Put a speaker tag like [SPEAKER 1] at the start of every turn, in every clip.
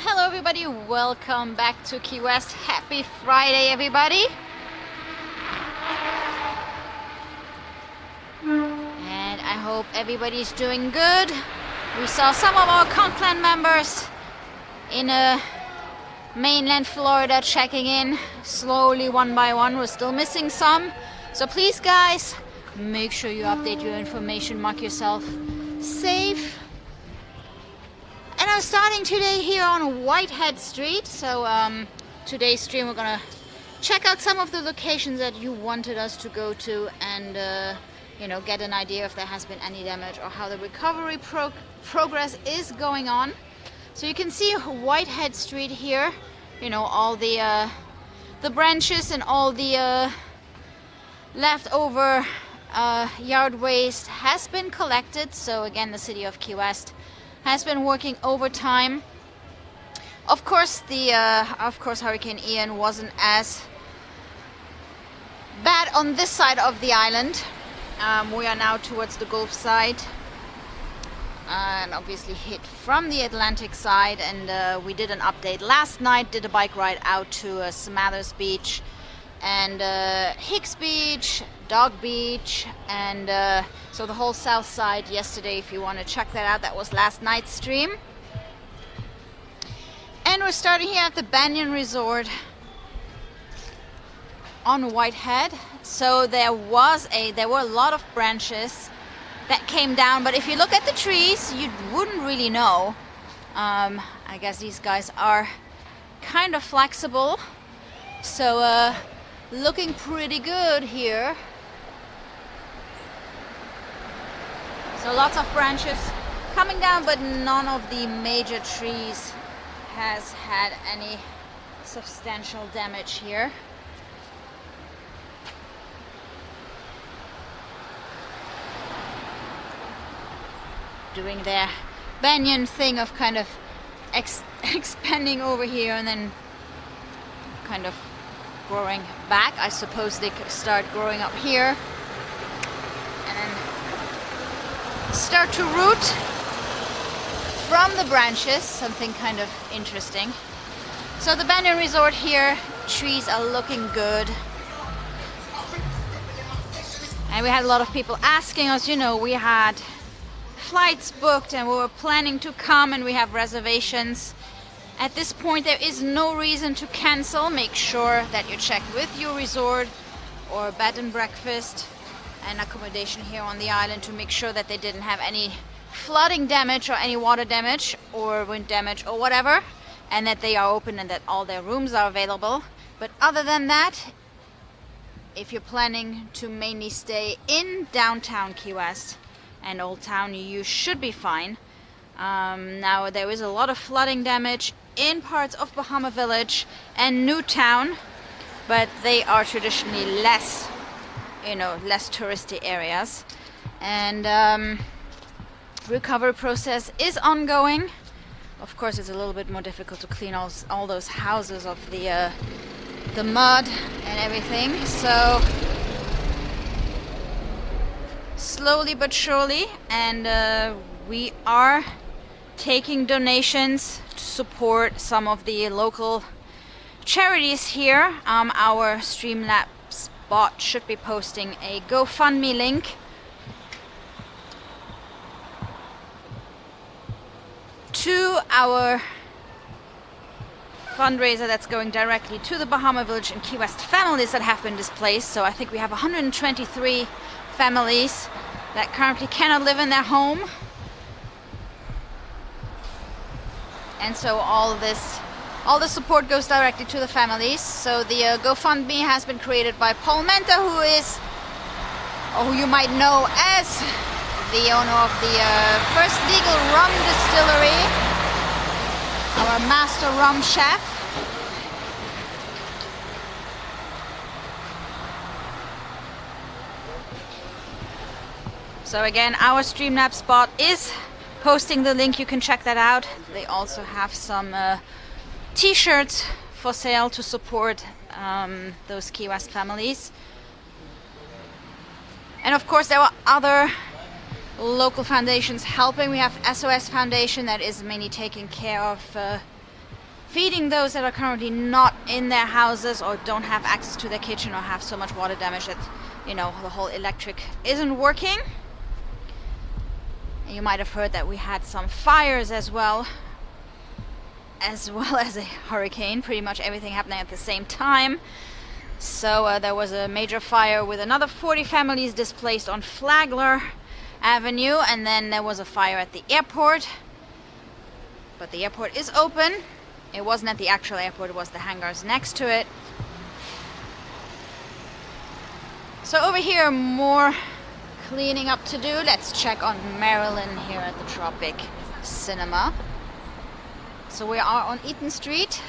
[SPEAKER 1] Hello everybody, welcome back to Key West. Happy Friday everybody. And I hope everybody's doing good. We saw some of our Conclan members in mainland Florida checking in slowly one by one. We're still missing some. So please guys, make sure you update your information, mark yourself safe. And I'm starting today here on Whitehead Street. So today's stream we're gonna check out some of the locations that you wanted us to go to and you know, get an idea if there has been any damage or how the recovery progress is going on. So you can see Whitehead Street here, you know, all the branches and all the leftover yard waste has been collected. So again, the city of Key West has been working overtime. Of course, Hurricane Ian wasn't as bad on this side of the island. We are now towards the Gulf side, and obviously hit from the Atlantic side. And we did an update last night. Did a bike ride out to Simonton Beach and Hicks Beach, Dog Beach, and so the whole south side yesterday. If you want to check that out, that was last night's stream. And we're starting here at the Banyan Resort on Whitehead. So there were a lot of branches that came down, but if you look at the trees, you wouldn't really know. I guess these guys are kind of flexible, so looking pretty good here. So lots of branches coming down, but none of the major trees has had any substantial damage here. Doing their banyan thing of kind of expanding over here and then kind of growing back. I suppose they could start growing up here and then start to root from the branches, something kind of interesting. So the Banyan Resort here, trees are looking good. And we had a lot of people asking us, you know, we had flights booked and we were planning to come and we have reservations. At this point there is no reason to cancel. Make sure that you check with your resort or bed and breakfast and accommodation here on the island to make sure that they didn't have any flooding damage or any water damage or wind damage or whatever, and that they are open and that all their rooms are available. But other than that, if you're planning to mainly stay in downtown Key West and Old Town, you should be fine. Now there is a lot of flooding damage in parts of Bahama Village and Newtown, but they are traditionally less, you know, less touristy areas. And recovery process is ongoing. Of course, it's a little bit more difficult to clean all those houses of the mud and everything. So slowly but surely, and we are taking donations to support some of the local charities here. Our Streamlabs bot should be posting a GoFundMe link to our fundraiser that's going directly to the Bahama Village and Key West families that have been displaced. So I think we have 123 families that currently cannot live in their home. And so all the support goes directly to the families. So the GoFundMe has been created by Paul Menta, who you might know as the owner of the first legal rum distillery, our master rum chef. So again, our Streamlabs bot is posting the link. You can check that out. They also have some t-shirts for sale to support those Key West families. And of course there are other local foundations helping. We have SOS Foundation that is mainly taking care of feeding those that are currently not in their houses or don't have access to their kitchen or have so much water damage that, you know, the whole electric isn't working. And you might have heard that we had some fires as well as a hurricane, pretty much everything happening at the same time. So there was a major fire with another 40 families displaced on Flagler Avenue, and then there was a fire at the airport. But the airport is open. It wasn't at the actual airport, it was the hangars next to it. So over here, more cleaning up to do. Let's check on Marilyn here at the Tropic Cinema. So we are on EATON Street.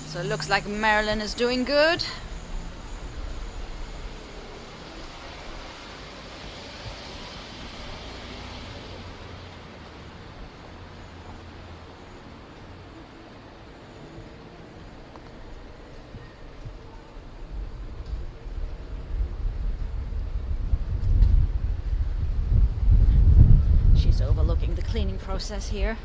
[SPEAKER 1] So it looks like Marilyn is doing good. She's overlooking the cleaning process here.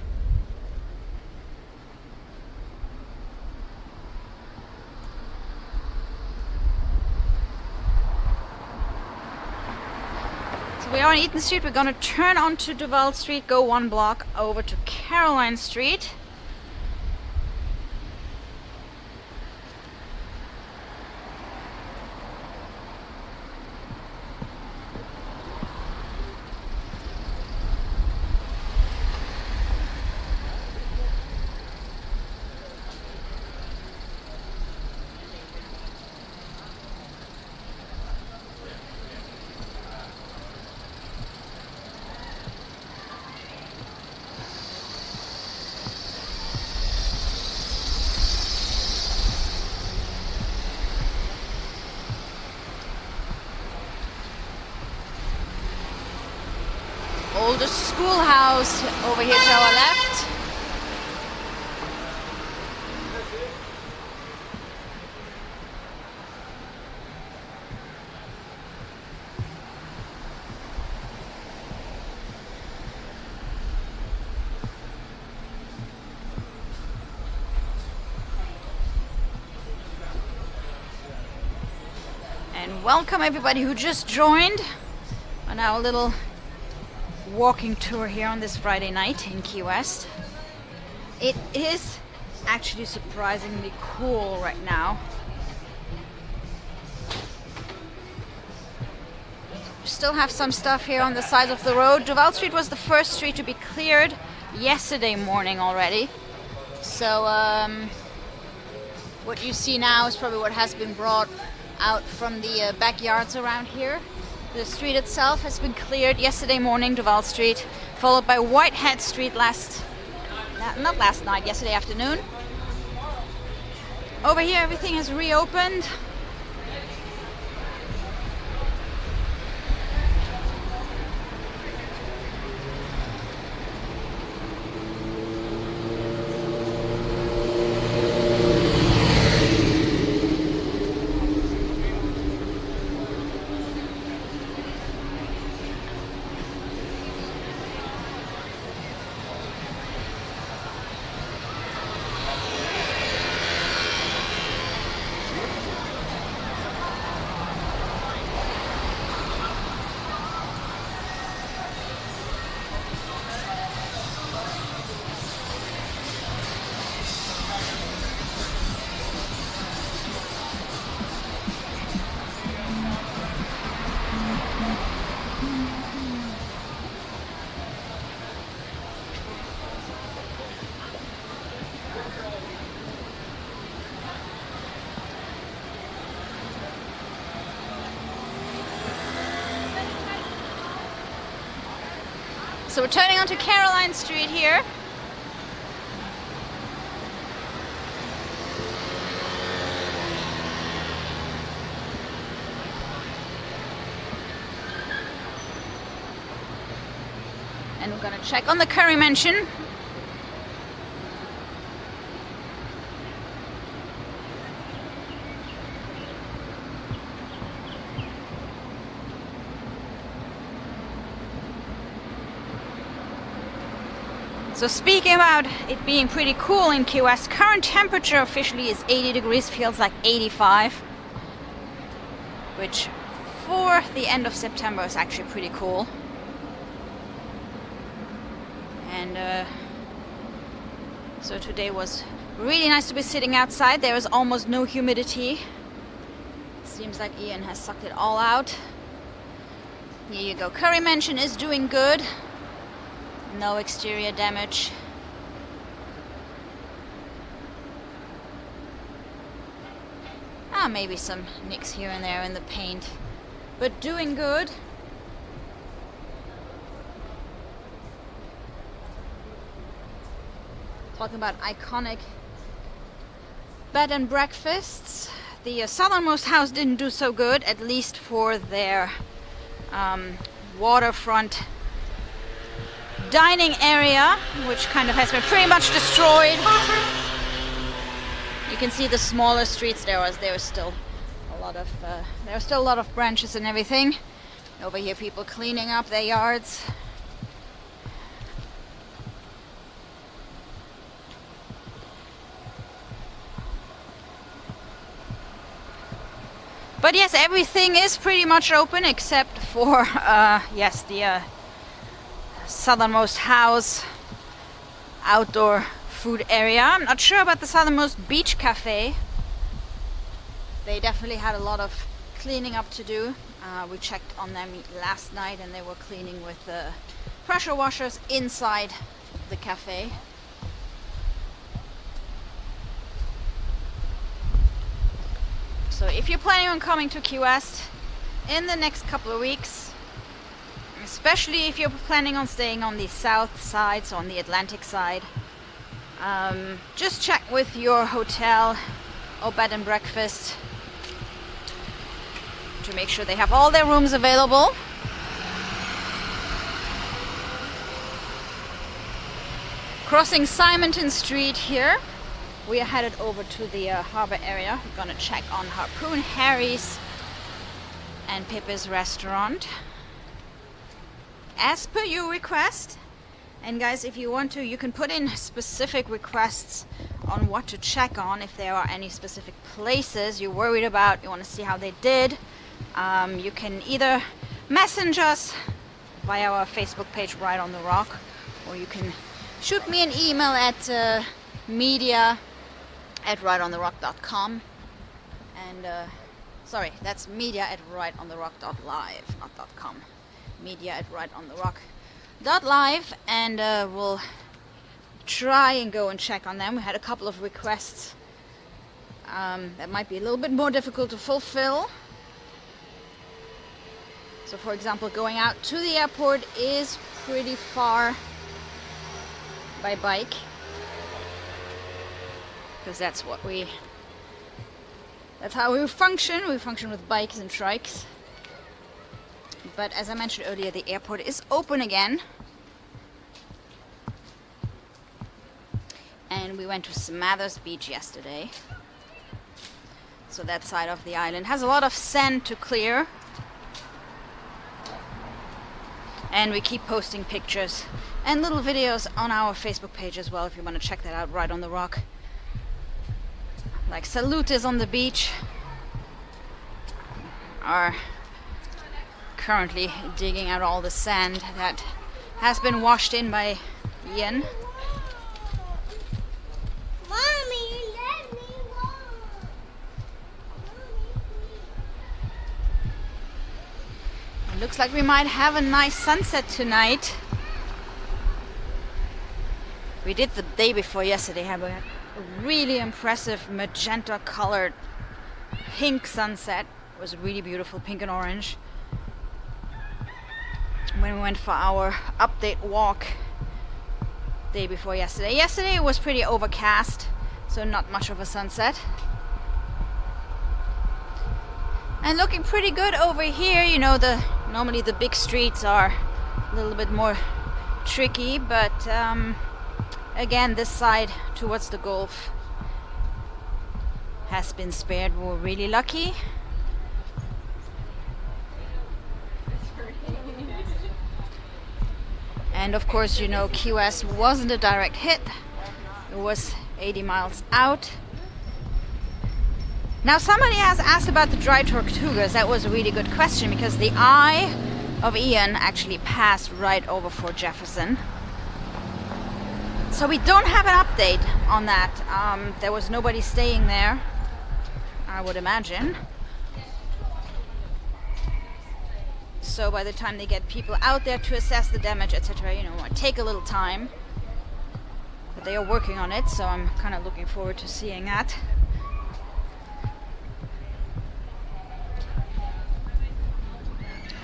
[SPEAKER 1] We are on EATON Street. We're going to turn onto Duval Street, go one block over to Caroline Street. Oldest schoolhouse over here to our left. And welcome everybody who just joined on our little walking tour here on this Friday night in Key West. It is actually surprisingly cool right now. We still have some stuff here on the sides of the road. Duval Street was the first street to be cleared yesterday morning already. So what you see now is probably what has been brought out from the backyards around here. The street itself has been cleared yesterday morning, Duval Street, followed by Whitehead Street yesterday afternoon. Over here everything is reopened. So we're turning onto Caroline Street here. And we're gonna check on the Curry Mansion. So speaking about it being pretty cool in Key West, current temperature officially is 80 degrees, feels like 85, which for the end of September is actually pretty cool. And so today was really nice to be sitting outside. There is almost no humidity. Seems like Ian has sucked it all out. Here you go. Curry Mansion is doing good. No exterior damage. Maybe some nicks here and there in the paint, but doing good. Talking about iconic bed and breakfasts, the southernmost house didn't do so good, at least for their waterfront dining area, which kind of has been pretty much destroyed. You can see the smaller streets. There was still a lot of branches and everything. Over here, people cleaning up their yards. But yes, everything is pretty much open except for yes, the southernmost house outdoor food area. I'm not sure about the southernmost beach cafe. They definitely had a lot of cleaning up to do. We checked on them last night and they were cleaning with the pressure washers inside the cafe. So if you're planning on coming to Key West in the next couple of weeks, especially if you're planning on staying on the south side, so on the Atlantic side, just check with your hotel or bed and breakfast to make sure they have all their rooms available. Crossing Simonton Street here, we are headed over to the harbor area. We're gonna check on Harpoon, Harry's and PEPE'S restaurant as per your request. And guys, if you want to, you can put in specific requests on what to check on. If there are any specific places you're worried about, you want to see how they did, you can either message us via our Facebook page, Right on the Rock, or you can shoot me an email at media@rightontherock.com. And sorry, that's media@rightontherock.live, not .com. media@rightontherock.live, and we'll try and go and check on them. We had a couple of requests that might be a little bit more difficult to fulfill. So for example, going out to the airport is pretty far by bike, because that's how we function. We function with bikes and trikes. But as I mentioned earlier, the airport is open again. And we went to Smathers Beach yesterday. So that side of the island has a lot of sand to clear. And we keep posting pictures and little videos on our Facebook page as well, if you want to check that out, Right on the Rock. Like Salute is on the beach. Are currently digging out all the sand that has been washed in by Ian.
[SPEAKER 2] Mommy, let me walk.
[SPEAKER 1] It looks like we might have a nice sunset tonight. We did the day before yesterday, have a really impressive magenta colored pink sunset. It was really beautiful, pink and orange. When we went for our update walk day before yesterday. Yesterday it was pretty overcast, so not much of a sunset. And looking pretty good over here. You know, normally the big streets are a little bit more tricky, but again, this side towards the Gulf has been spared. We're really lucky. And of course, you know, Key West wasn't a direct hit. It was 80 miles out. Now somebody has asked about the dry tortugas. That was a really good question because the eye of Ian actually passed right over Fort Jefferson. So we don't have an update on that. There was nobody staying there, I would imagine. So by the time they get people out there to assess the damage, etc., you know, it might take a little time. But they are working on it, so I'm kind of looking forward to seeing that.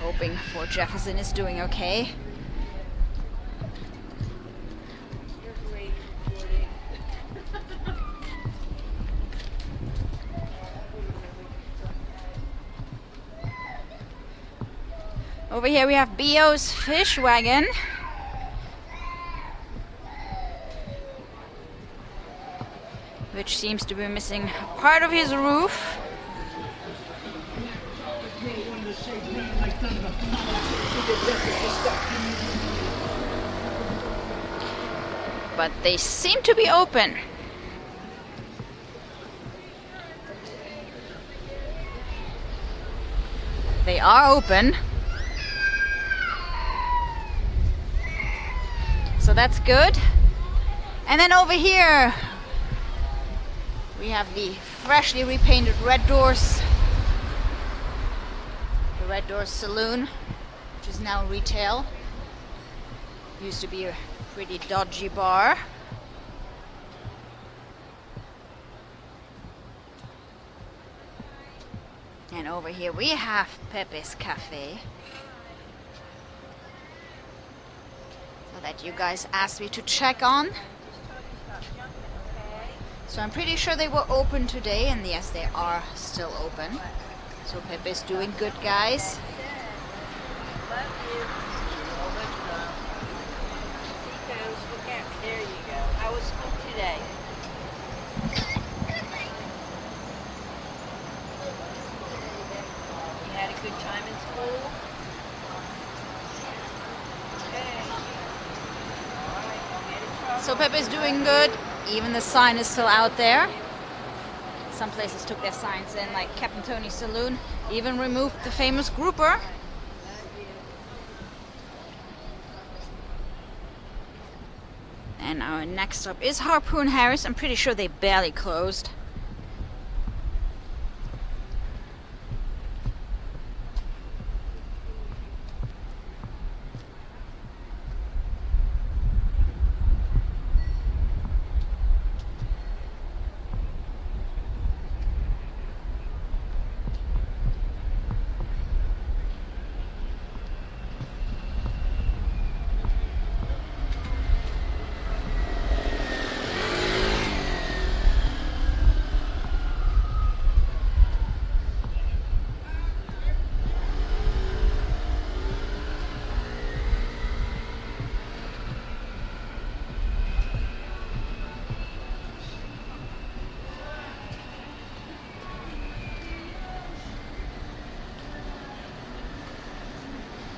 [SPEAKER 1] Hoping Fort Jefferson is doing okay. Over here we have BO's fish wagon. Which seems to be missing part of his roof. But they seem to be open. They are open. So that's good. And then over here we have the freshly repainted Red Doors. The Red Doors Saloon, which is now retail. Used to be a pretty dodgy bar. And over here we have Pepe's Cafe. That you guys asked me to check on. So I'm pretty sure they were open today, and yes, they are still open. So Pepe's doing good, guys.
[SPEAKER 3] There you go. How was school today? You had a good time in school?
[SPEAKER 1] So Pepe's doing good. Even the sign is still out there. Some places took their signs in, like Captain Tony's Saloon. Even removed the famous grouper. And our next stop is Harpoon Harris. I'm pretty sure they barely closed.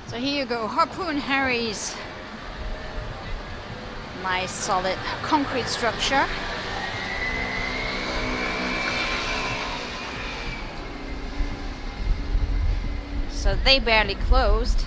[SPEAKER 1] So here you go, Harpoon Harry's nice solid concrete structure. So they barely closed.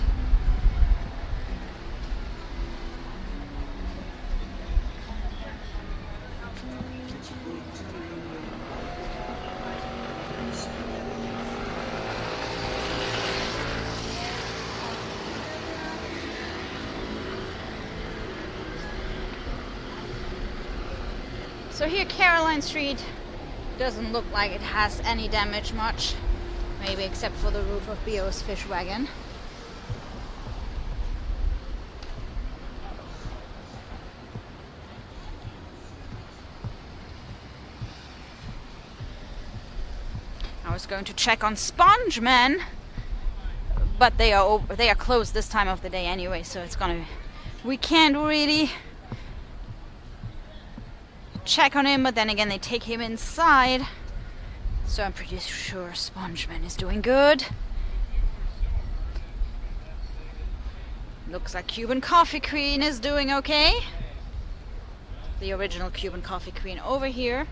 [SPEAKER 1] So here Caroline Street doesn't look like it has any damage much, maybe except for the roof of BO's fish wagon. I was going to check on Spongeman, but they are closed this time of the day anyway, so it's gonna, we can't really check on him, but then again they take him inside, so I'm pretty sure Spongeman is doing good. Looks like Cuban Coffee Queen is doing okay. The original Cuban Coffee Queen over here.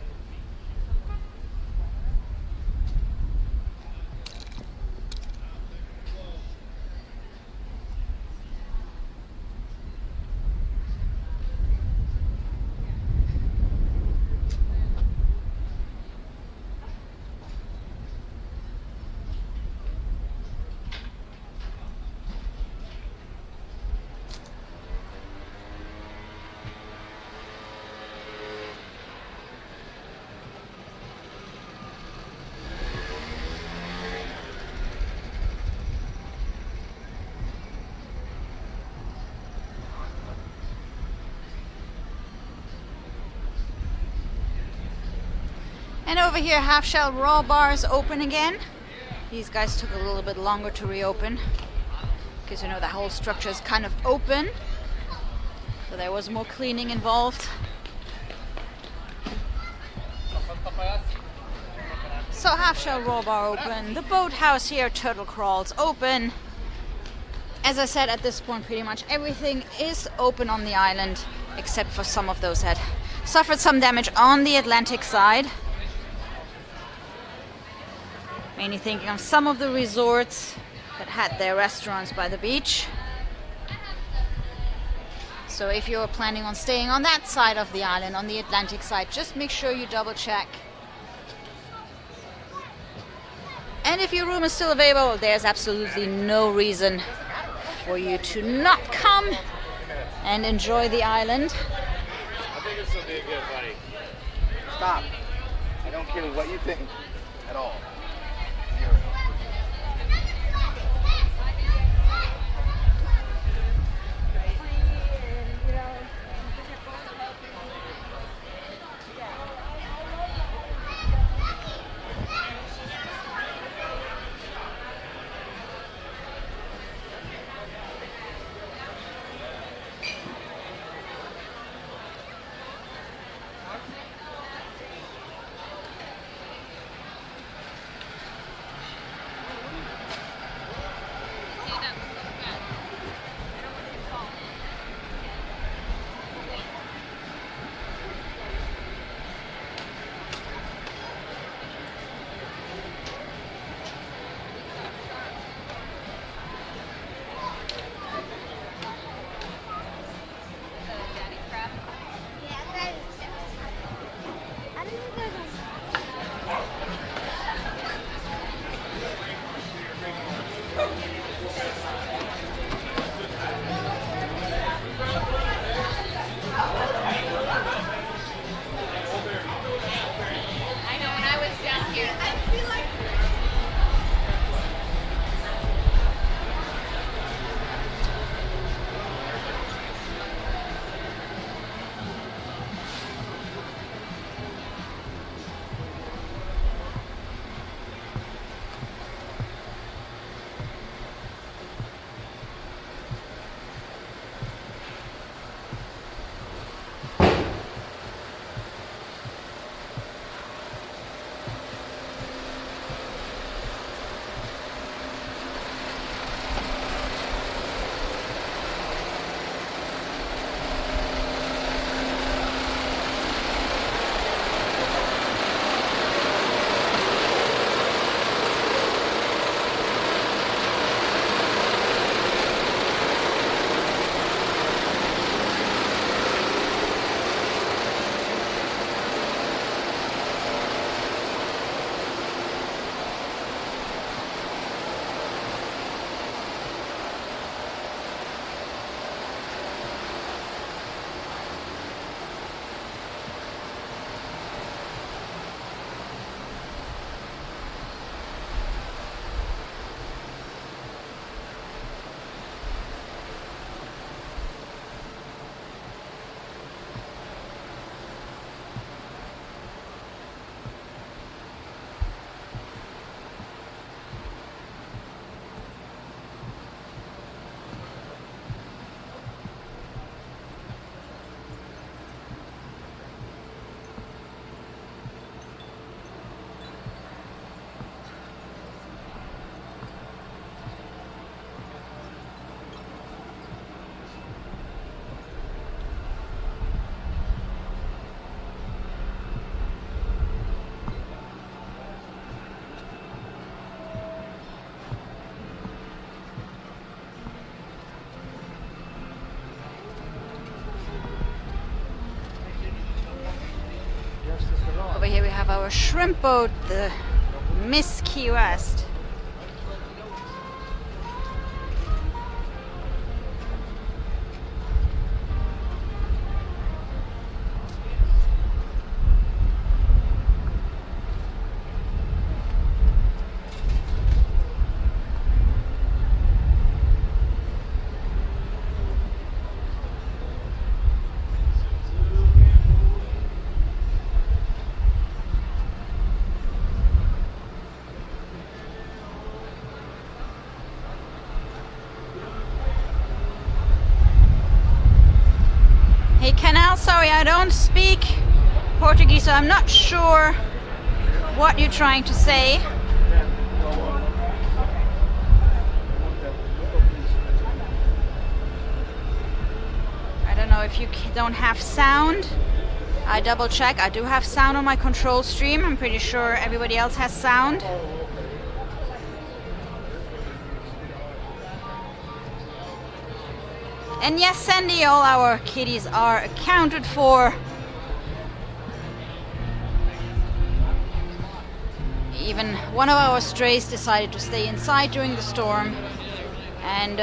[SPEAKER 1] And over here, half shell raw bars open again. These guys took a little bit longer to reopen because you know the whole structure is kind of open, so there was more cleaning involved. So half shell raw bar open. The boathouse here, turtle crawls open. As I said, at this point pretty much everything is open on the island except for some of those that suffered some damage on the Atlantic side. Mainly thinking of some of the resorts that had their restaurants by the beach. So if you're planning on staying on that side of the island, on the Atlantic side, just make sure you double check. And if your room is still available, there's absolutely no reason for you to not come and enjoy the island.
[SPEAKER 4] I think this will be a good buddy. Stop. I don't care what you think at all.
[SPEAKER 1] have our shrimp boat, the Miss Key West. Hey Canal, sorry I don't speak Portuguese, so I'm not sure what you're trying to say. I don't know if you don't have sound. I double check. I do have sound on my control stream. I'm pretty sure everybody else has sound. And yes, Sandy, all our kitties are accounted for. Even one of our strays decided to stay inside during the storm. And,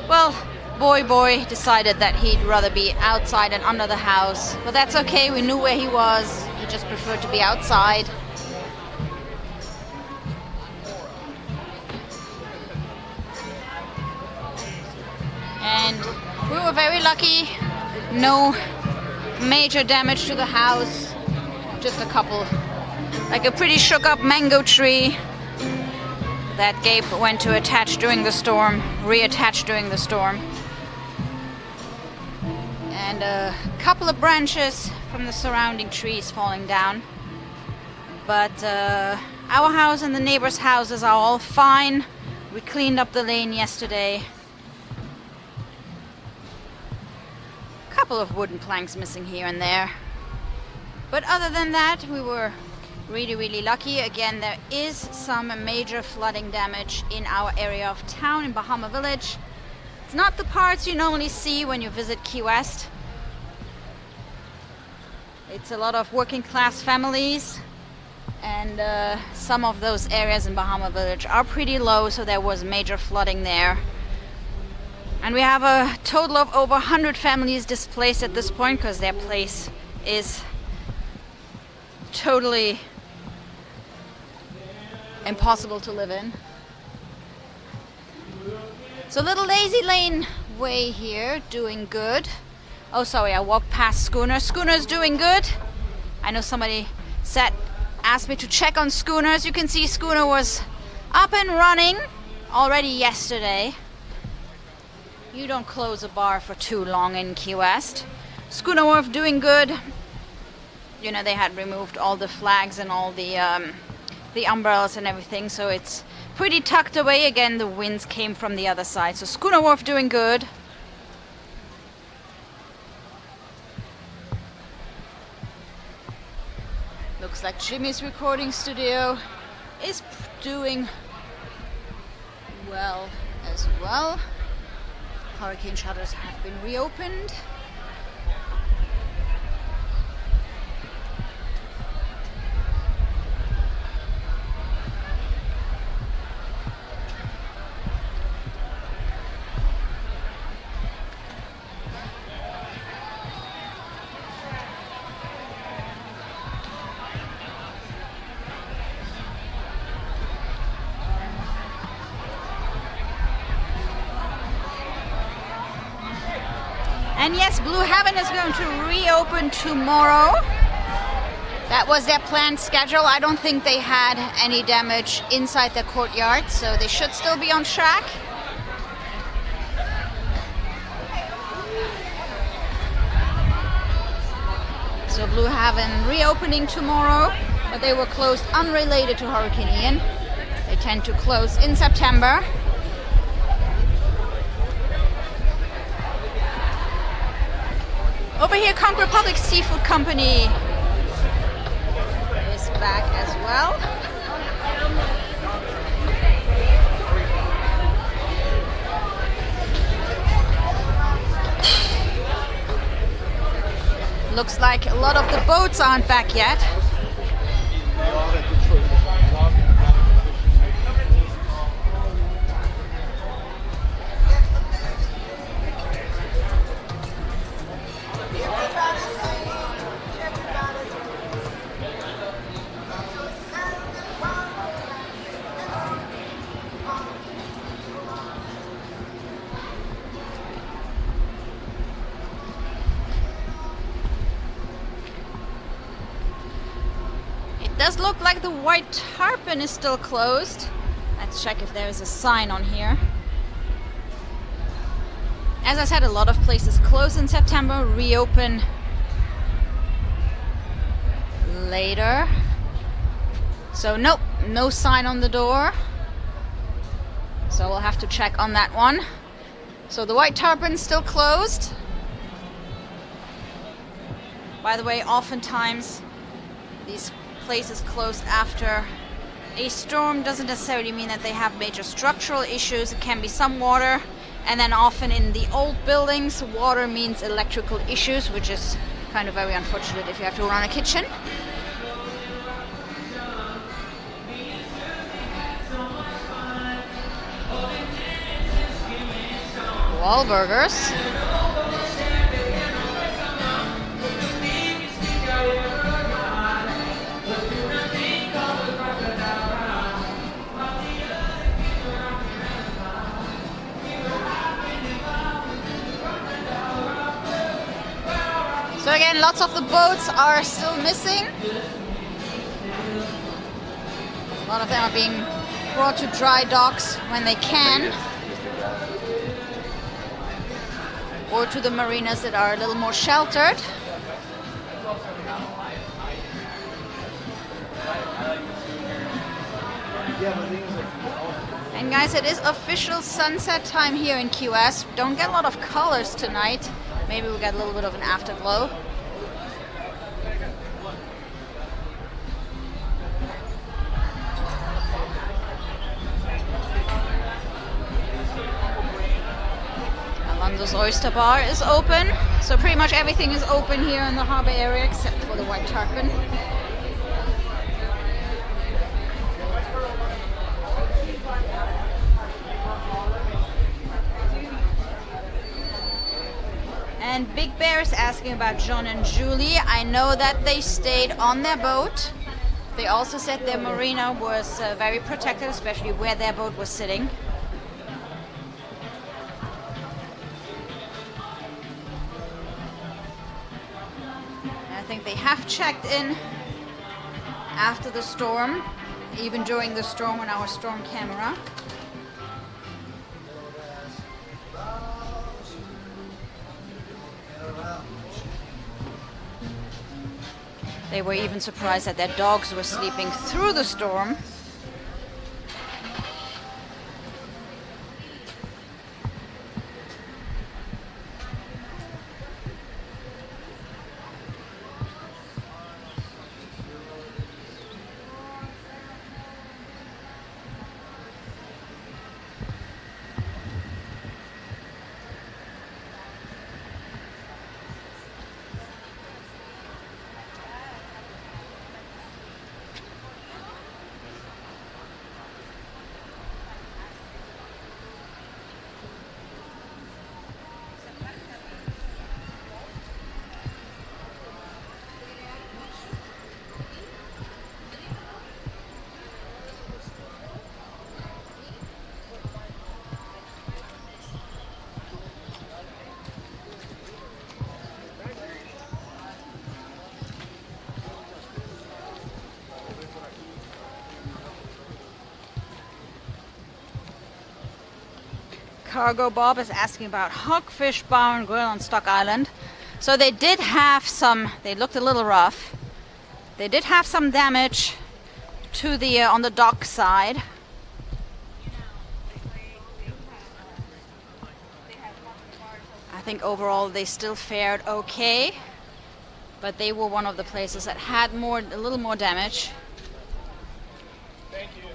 [SPEAKER 1] well, Boy decided that he'd rather be outside and under the house. But that's okay, we knew where he was. He just preferred to be outside. And we were very lucky. No major damage to the house. Just a couple, like a pretty shook up mango tree that Gabe went to attach during the storm, reattach during the storm. And a couple of branches from the surrounding trees falling down. But our house and the neighbors' houses are all fine. We cleaned up the lane yesterday. Couple of wooden planks missing here and there, but other than that we were really lucky. Again, there is some major flooding damage in our area of town in Bahama Village. It's not the parts you normally see when you visit Key West. It's a lot of working class families, and some of those areas in Bahama Village are pretty low, so there was major flooding there. And we have a total of over 100 families displaced at this point because their place is totally impossible to live in. So Little Daisy Lane way here, doing good. Oh, sorry, I walked past Schooner. Schooner's doing good. I know somebody asked me to check on Schooner. As you can see, Schooner was up and running already yesterday. You don't close a bar for too long in Key West. Schooner WHARF doing good. You know, they had removed all the flags and all the umbrellas and everything, so it's pretty tucked away. Again, the winds came from the other side, so Schooner WHARF doing good. Looks like Jimmy's recording studio is doing well as well. Hurricane shutters have been reopened. And yes, Blue Heaven is going to reopen tomorrow. That was their planned schedule. I don't think they had any damage inside the courtyard, so they should still be on track. So Blue Heaven reopening tomorrow, but they were closed unrelated to Hurricane Ian. They tend to close in September. Over here, Conch Republic Seafood Company is back as well. Looks like a lot of the boats aren't back yet.
[SPEAKER 4] They all at Detroit.
[SPEAKER 1] Does look like the white tarpon is still closed. Let's check if there's a sign on here. As I said, a lot of places close in September, reopen later. So nope, no sign on the door. So we'll have to check on that one. So the white tarpon's still closed. By the way, oftentimes these places closed after a storm doesn't necessarily mean that they have major structural issues. It can be some water, and then often in the old buildings, water means electrical issues, which is kind of very unfortunate if you have to run a kitchen. Wahlburgers. So again, lots of the boats are still missing. A lot of them are being brought to dry docks when they can, or to the marinas that are a little more sheltered. And guys, it is official sunset time here in Key West. Don't get a lot of colors tonight. Maybe we got a little bit of an afterglow. Alonso's Oyster Bar is open. So pretty much everything is open here in the harbor area except for the white tarpon. And Big Bear is asking about John and Julie. I know that they stayed on their boat. They also said their marina was very protected, especially where their boat was sitting. I think they have checked in after the storm, even during the storm on our storm camera. They were even surprised that their dogs were sleeping through the storm. Cargo Bob is asking about Hogfish Bar and Grill on Stock Island. So they did have some, they looked a little rough. They did have some damage to the on the dock side. I think overall they still fared okay, but they were one of the places that had a little more damage.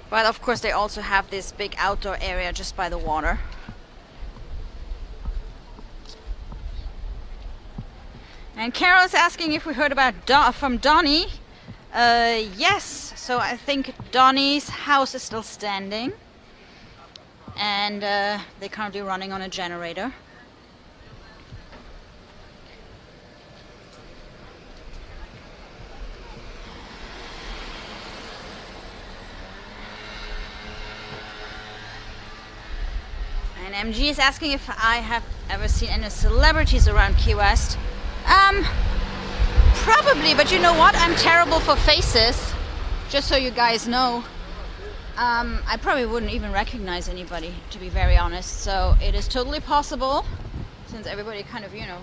[SPEAKER 1] But of course they also have this big outdoor area just by the water. And Carol is asking if we heard about from Donnie. Yes, So I think Donnie's house is still standing, and they're currently running on a generator. And MG is asking if I have ever seen any celebrities around Key West. Probably, but you know what? I'm terrible for faces, just so you guys know. I probably wouldn't even recognize anybody, to be very honest. So it is totally possible, since everybody kind of, you know,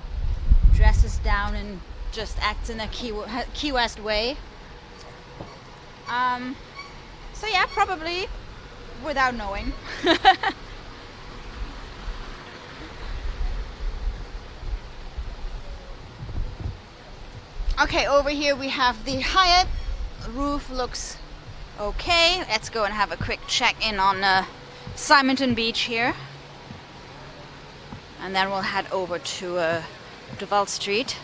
[SPEAKER 1] dresses down and just acts in a Key West way. So yeah, probably without knowing. Okay, over here we have the Hyatt. The roof looks okay. Let's go and have a quick check-in on Simonton Beach here. And then we'll head over to Duval Street.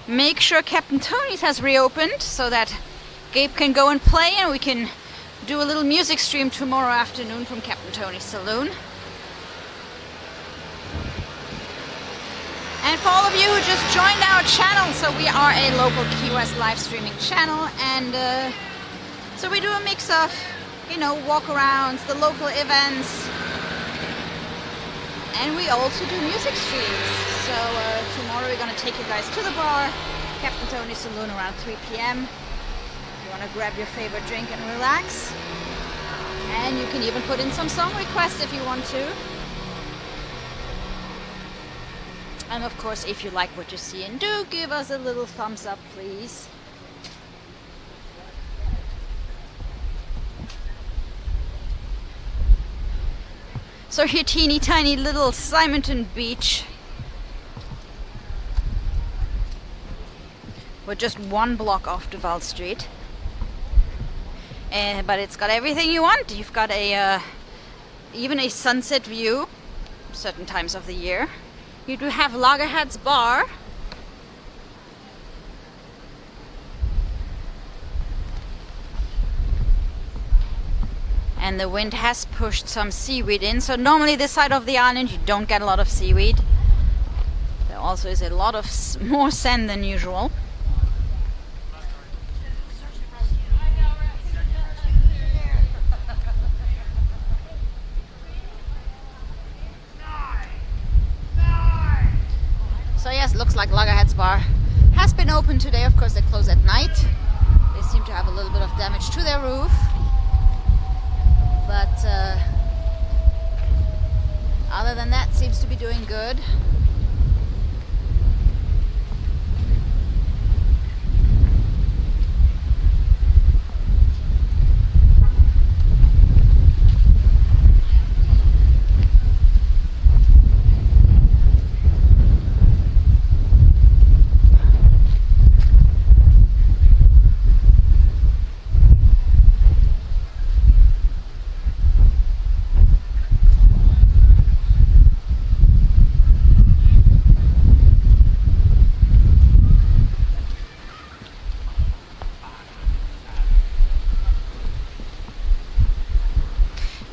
[SPEAKER 1] Make sure Captain Tony's has reopened so that Gabe can go and play, and we can do a little music stream tomorrow afternoon from Captain Tony's Saloon. And for all of you who just joined our channel, so we are a local Key West live streaming channel, and so we do a mix of, you know, walk-arounds, the local events, and we also do music streams. So tomorrow we're going to take you guys to the bar, Captain Tony's Saloon, around 3 p.m. You want to grab your favorite drink and relax, and you can even put in some song requests if you want to. And of course, if you like what you see, and do give us a little thumbs up, please. So here, teeny tiny little Simonton Beach. We're just one block off Duval Street. But it's got everything you want. You've got a even a sunset view certain times of the year. You do have Loggerhead's Bar. And the wind has pushed some seaweed in. So normally this side of the island you don't get a lot of seaweed. There also is a lot of more sand than usual. So yes, looks like Loggerhead's Bar has been open today. Of course, they close at night. They seem to have a little bit of damage to their roof. But other than that, seems to be doing good.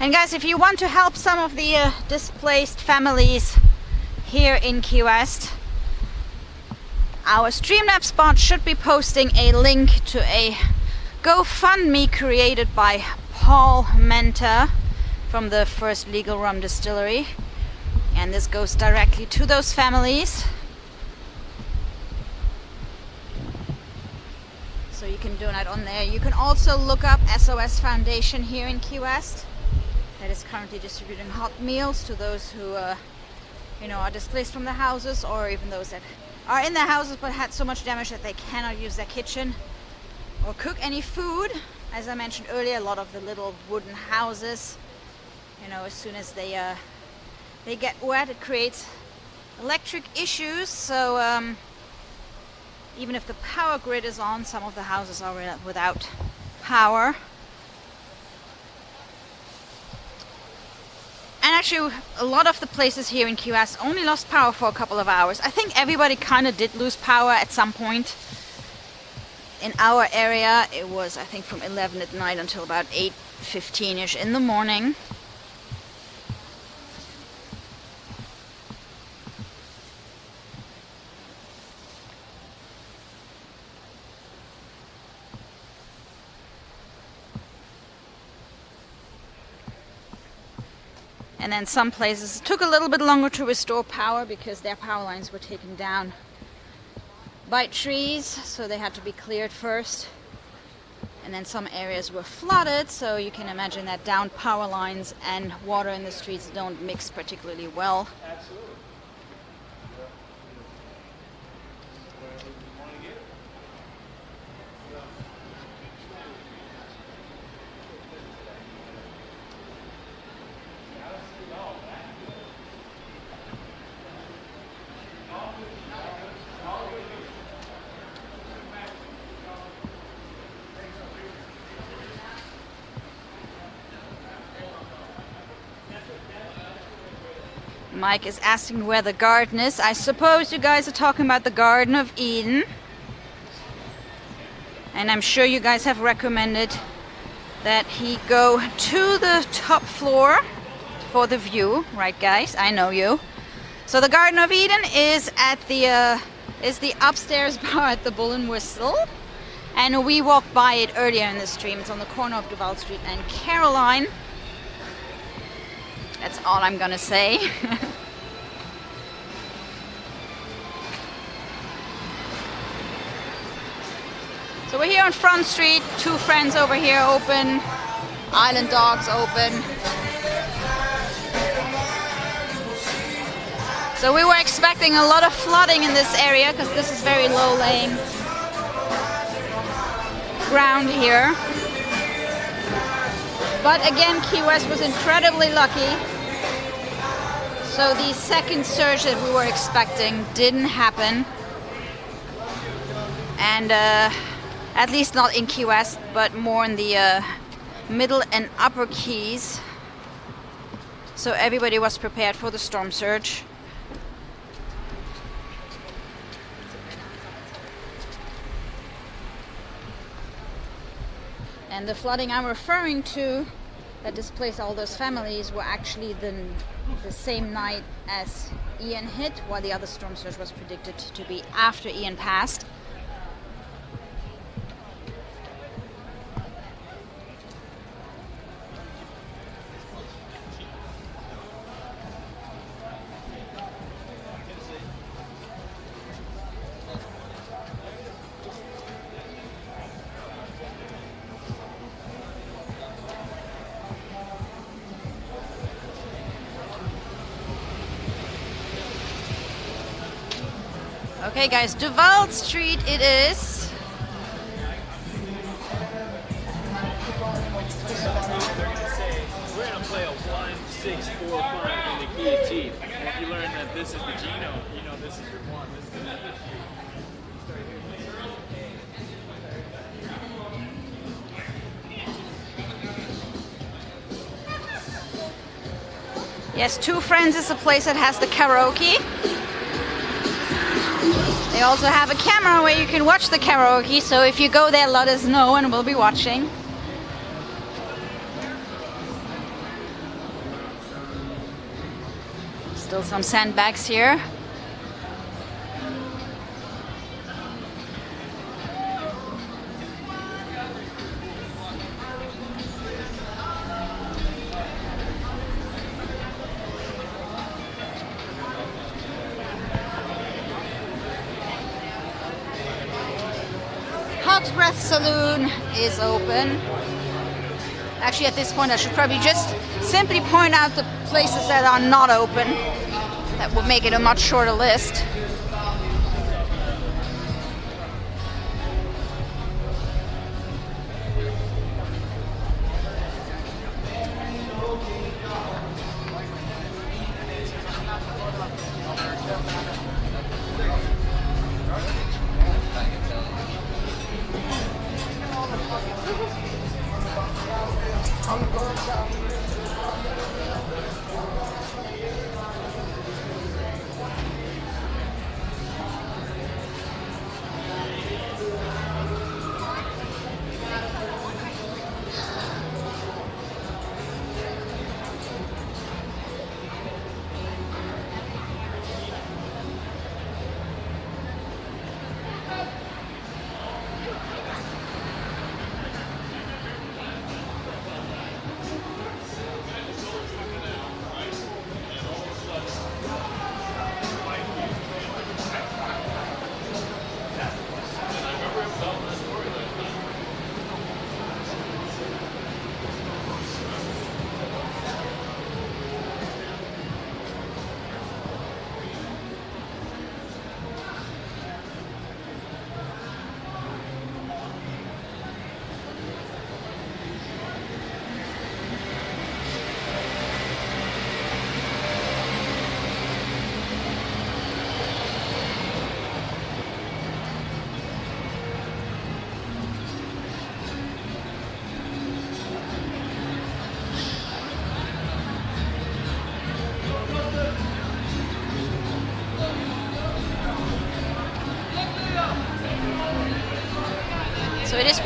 [SPEAKER 1] And guys, if you want to help some of the displaced families here in Key West, our Streamlabs bot should be posting a link to a GoFundMe created by Paul Menta from the First Legal Rum Distillery. And this goes directly to those families. So you can donate on there. You can also look up SOS Foundation here in Key West, that is currently distributing hot meals to those who you know, are displaced from their houses, or even those that are in their houses but had so much damage that they cannot use their kitchen or cook any food. As I mentioned earlier, a lot of the little wooden houses, you know, as soon as they get wet, it creates electric issues. So even if the power grid is on, some of the houses are without power. And actually, a lot of the places here in Key West only lost power for a couple of hours. I think everybody kind of did lose power at some point. in our area it was, I think, from 11 at night until about 8:15ish in the morning. And then some places it took a little bit longer to restore power because their power lines were taken down by trees, so they had to be cleared first. And then some areas were flooded, so you can imagine that downed power lines and water in the streets don't mix particularly well.
[SPEAKER 4] Absolutely.
[SPEAKER 1] Mike is asking where the garden is. I suppose you guys are talking about the Garden of Eden. And I'm sure you guys have recommended that he go to the top floor for the view, right guys? I know you. So the Garden of Eden is at the upstairs bar at the Bull and Whistle. And we walked by it earlier in the stream. It's on the corner of Duval Street and Caroline. That's all I'm gonna say. So we're here on Front Street, Two Friends over here open, Island Dogs open. So we were expecting a lot of flooding in this area because this is very low-lying ground here. But again, Key West was incredibly lucky. So the second surge that we were expecting didn't happen. And at least not in Key West, but more in the middle and upper Keys. So everybody was prepared for the storm surge. And the flooding I'm referring to that displaced all those families were actually the same night as Ian hit, while the other storm surge was predicted to be after Ian passed. Okay guys, Duval Street it is.
[SPEAKER 5] We're going to play a 1-6-4-5 in the key of T. And if you learn that this is the Gino, you know this is your 1. This is the method street.
[SPEAKER 1] Yes, Two Friends is a place that has the karaoke. They also have a camera where you can watch the karaoke, so if you go there, let us know and we'll be watching. Still some sandbags here. Hot Breath Saloon is open. Actually, at this point I should probably just simply point out the places that are not open. That would make it a much shorter list.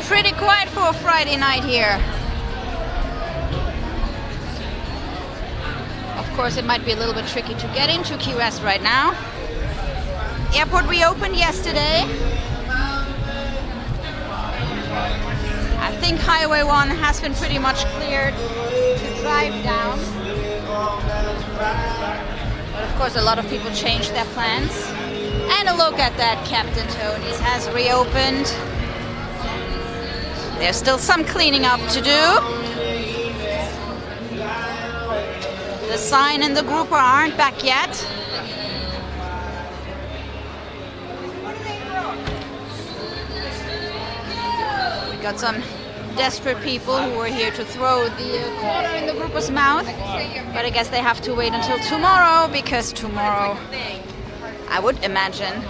[SPEAKER 1] pretty quiet for a Friday night here. Of course, it might be a little bit tricky to get into Key West right now. Airport reopened yesterday. I think Highway 1 has been pretty much cleared to drive down. But of course, a lot of people changed their plans. And a look at that, Captain Tony's has reopened. There's still some cleaning up to do. The sign and the grouper aren't back yet. We got some desperate people who were here to throw the quarter in the grouper's mouth. But I guess they have to wait until tomorrow, because tomorrow, I would imagine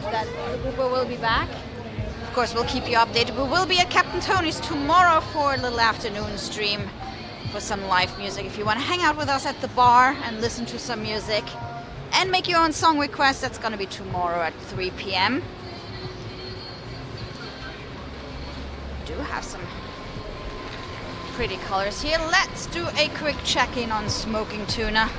[SPEAKER 1] that the grouper will be back. Of course, we'll keep you updated. We will be at Captain Tony's tomorrow for a little afternoon stream for some live music. If you want to hang out with us at the bar and listen to some music and make your own song requests, that's going to be tomorrow at 3 p.m. We do have some pretty colors here. Let's do a quick check-in on smoking tuna.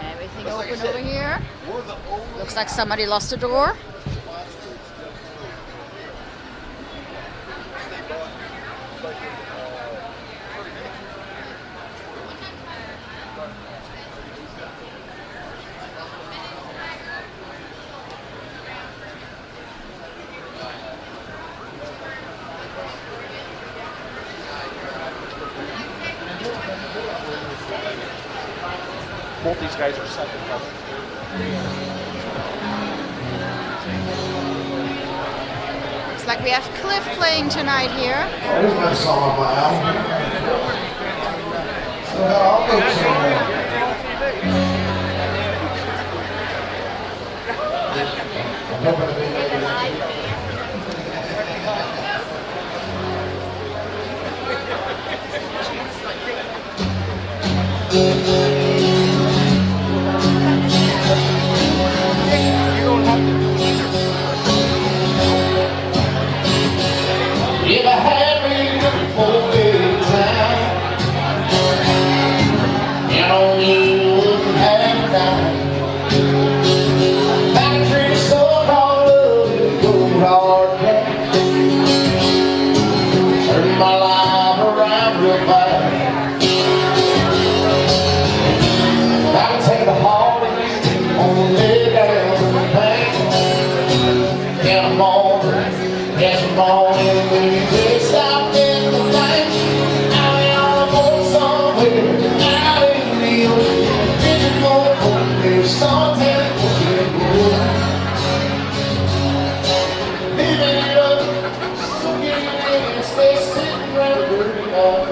[SPEAKER 1] Everything open over here. Looks like somebody lost a door.
[SPEAKER 4] Both these guys are second level.
[SPEAKER 1] Looks like we have Cliff playing tonight here.
[SPEAKER 6] There's no song by Al. So I'll go somewhere. I'm hoping to be if I had me before big time, and on you wouldn't have dime. Back a tree so called love, it goes hard cash. Turn my life around real fast. I can take the heartaches on the lay down to the pain. And I'm on, yes I'm on, and when you can't stop in the night, out in on a boat somewhere, out in the ocean, vision more cold, there's something for you to go. Living it up, so get it in and stay sitting right where you are.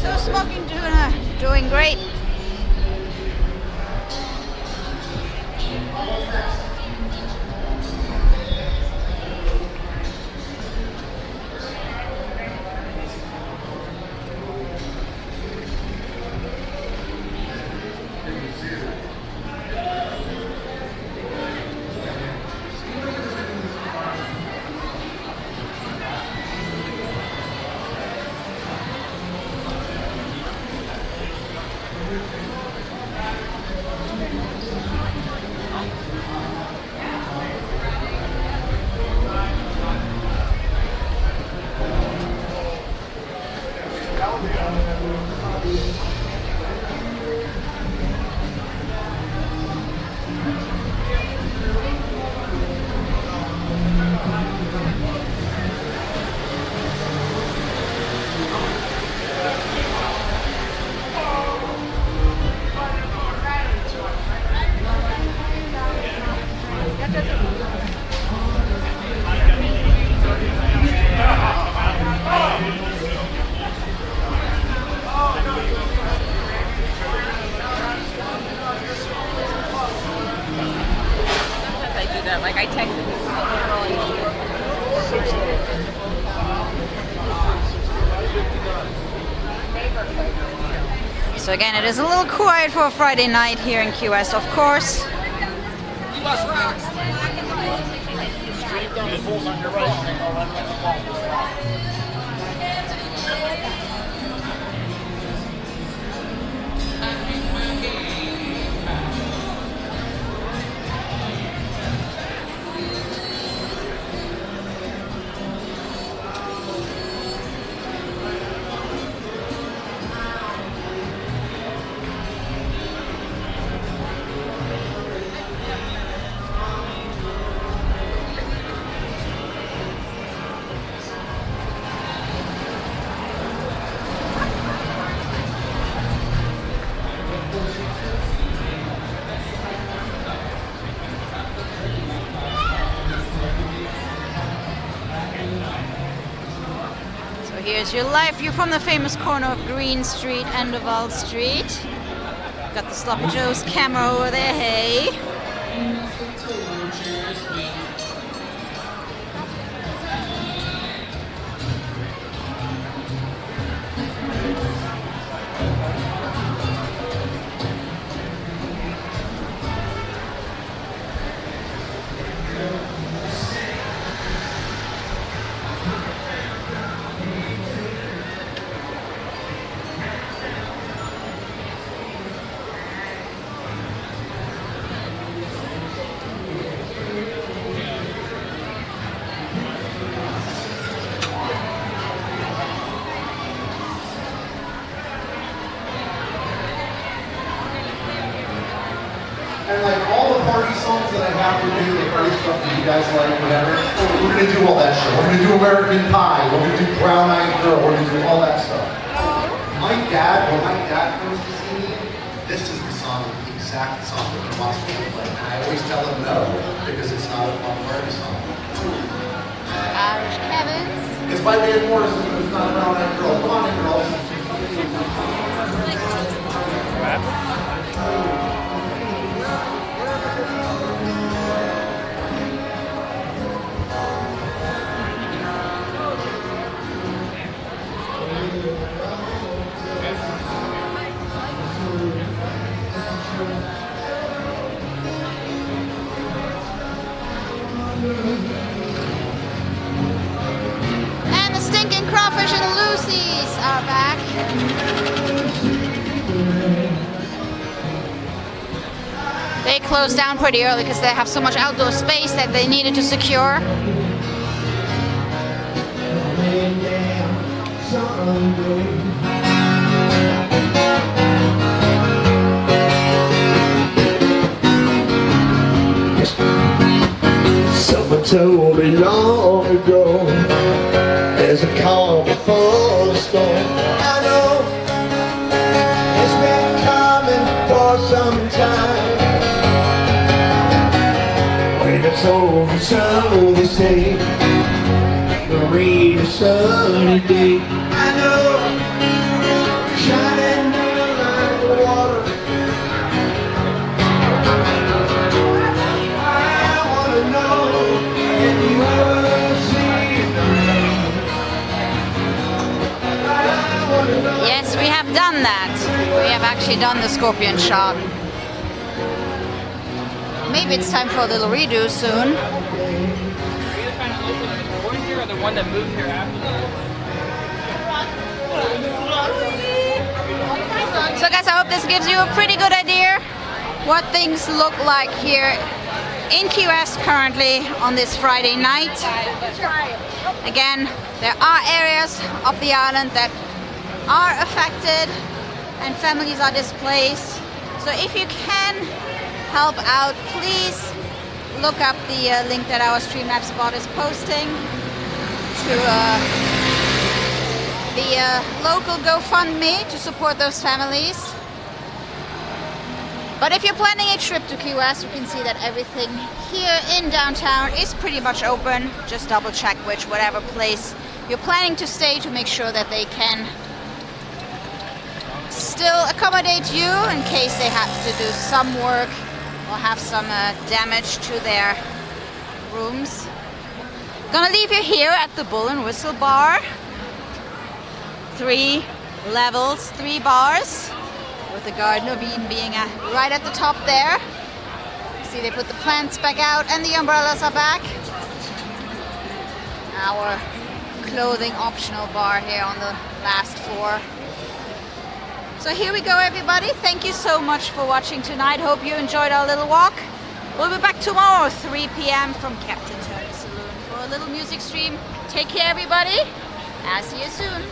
[SPEAKER 1] So smoking tuna, doing great.
[SPEAKER 3] I texted this girl in New York.
[SPEAKER 1] So again, it is a little quiet for a Friday night here in Key West, of course.
[SPEAKER 6] Straight down the poles on your right.
[SPEAKER 1] Here's your live view from the famous corner of Green Street and Duval Street. Got the Sloppy Joe's camera over there, hey.
[SPEAKER 6] And like all the party songs that I have to do, the party stuff that you guys like, whatever, we're gonna do all that shit. We're gonna do American Pie, we're gonna do Brown Eyed Girl, we're gonna do all that stuff. When my dad comes to see me, this is the song, the exact song that he wants me to play. And I always tell him no, because it's not a fun party song.
[SPEAKER 1] Irish Kevin's.
[SPEAKER 6] It's by Van Morrison, but it's not a Brown Eyed Girl. Come on in, girls.
[SPEAKER 1] And the stinking crawfish and Lucy's are back. They closed down pretty early because they have so much outdoor space that they needed to secure.
[SPEAKER 7] Someone told me long ago, there's a calm before the storm. I know it's been coming for some time. When it's over, so they say, it'll rain a sunny day. I know, shining down like the water.
[SPEAKER 1] Yes, we have done that. We have actually done the scorpion shot. Maybe it's time for a little redo soon.
[SPEAKER 5] Are you the kind of local that was born here or the one that moved here after?
[SPEAKER 1] So guys, I hope this gives you a pretty good idea what things look like here in Key West currently on this Friday night. Again, there are areas of the island that are affected and families are displaced. So if you can help out, please look up the link that our Streamlabs bot is posting to the local GoFundMe to support those families. But if you're planning a trip to Key West, you can see that everything here in downtown is pretty much open. Just double check whatever place you're planning to stay to make sure that they can still accommodate you in case they have to do some work or have some damage to their rooms. Gonna leave you here at the Bull and Whistle Bar. 3 levels, 3 bars, with the Garden of Eden being right at the top there. See, they put the plants back out and the umbrellas are back. Our clothing optional bar here on the last floor. So here we go, everybody. Thank you so much for watching tonight. Hope you enjoyed our little walk. We'll be back tomorrow, 3 p.m. from Captain Tony's Saloon for a little music stream. Take care, everybody. I'll see you soon.